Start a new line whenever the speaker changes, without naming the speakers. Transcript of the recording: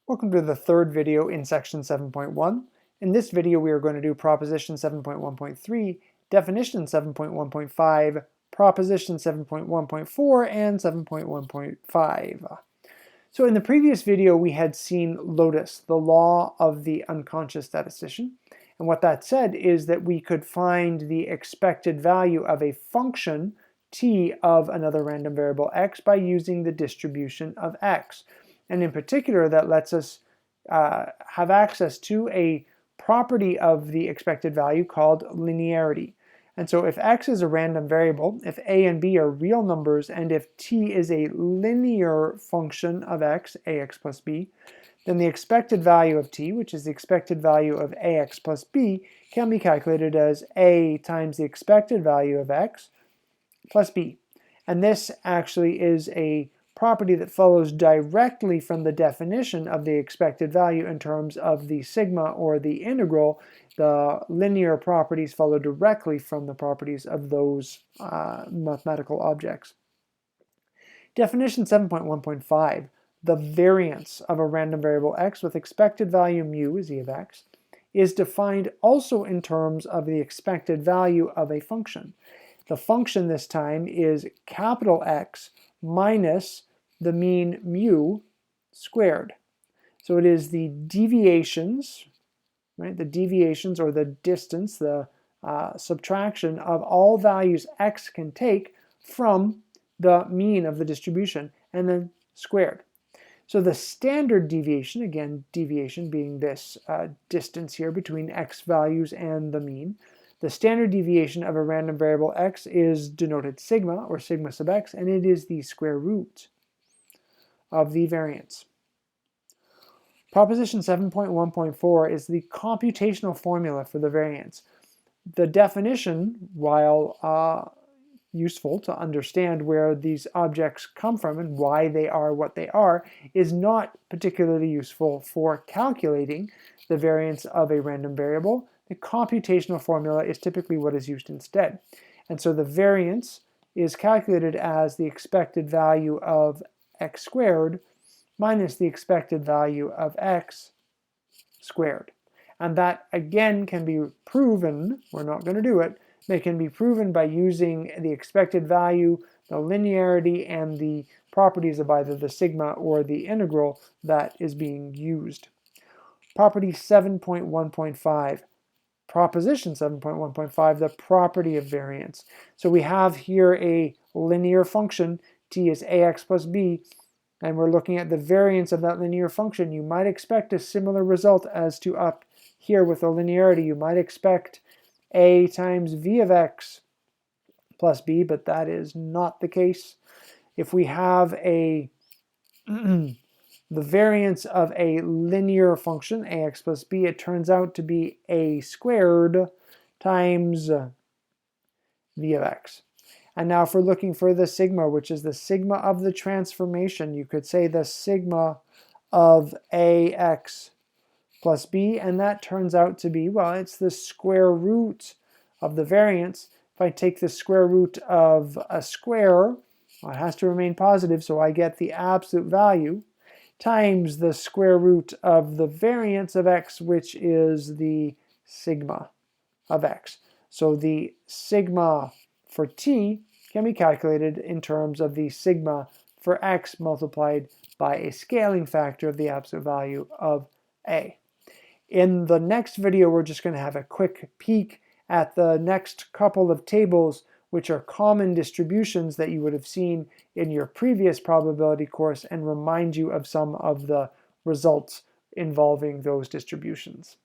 Welcome to the third video in section 7.1. In this video we are going to do proposition 7.1.3, definition 7.1.5, proposition 7.1.4, and 7.1.5. So in the previous video we had seen LOTUS, the law of the unconscious statistician. And what that said is that we could find the expected value of a function t of another random variable x by using the distribution of x. And in particular, that lets us have access to a property of the expected value called linearity. And so if x is a random variable, if a and b are real numbers, and if t is a linear function of x, ax plus b, then the expected value of t, which is the expected value of ax plus b, can be calculated as a times the expected value of x plus b. And this actually is a property that follows directly from the definition of the expected value in terms of the sigma or the integral. The linear properties follow directly from the properties of those mathematical objects. Definition 7.1.5, the variance of a random variable x with expected value mu is e of x, is defined also in terms of the expected value of a function. The function this time is capital X minus the mean mu squared. So it is the deviations, right? The deviations or the distance, the subtraction of all values x can take from the mean of the distribution and then squared. So the standard deviation, again deviation being this distance here between x values and the mean, the standard deviation of a random variable x is denoted sigma or sigma sub x, and it is the square root of the variance. Proposition 7.1.4 is the computational formula for the variance. The definition, while useful to understand where these objects come from and why they are what they are, is not particularly useful for calculating the variance of a random variable. The computational formula is typically what is used instead. And so the variance is calculated as the expected value of x squared minus the expected value of x squared. And that again can be proven, we're not going to do it, but it can be proven by using the expected value, the linearity, and the properties of either the sigma or the integral that is being used. Property 7.1.5. Proposition 7.1.5, the property of variance. So we have here a linear function, t is ax plus b, and we're looking at the variance of that linear function. You might expect a similar result as to up here with the linearity. You might expect a times v of x plus b, but that is not the case. If we have a the variance of a linear function, ax plus b, it turns out to be a squared times v of x. And now if we're looking for the sigma, which is the sigma of the transformation, you could say the sigma of ax plus b, and that turns out to be, well, it's the square root of the variance. If I take the square root of a square, well, it has to remain positive, so I get the absolute value, times the square root of the variance of x, which is the sigma of x. So the sigma for t can be calculated in terms of the sigma for x multiplied by a scaling factor of the absolute value of a. In the next video, we're just going to have a quick peek at the next couple of tables, which are common distributions that you would have seen in your previous probability course, and remind you of some of the results involving those distributions.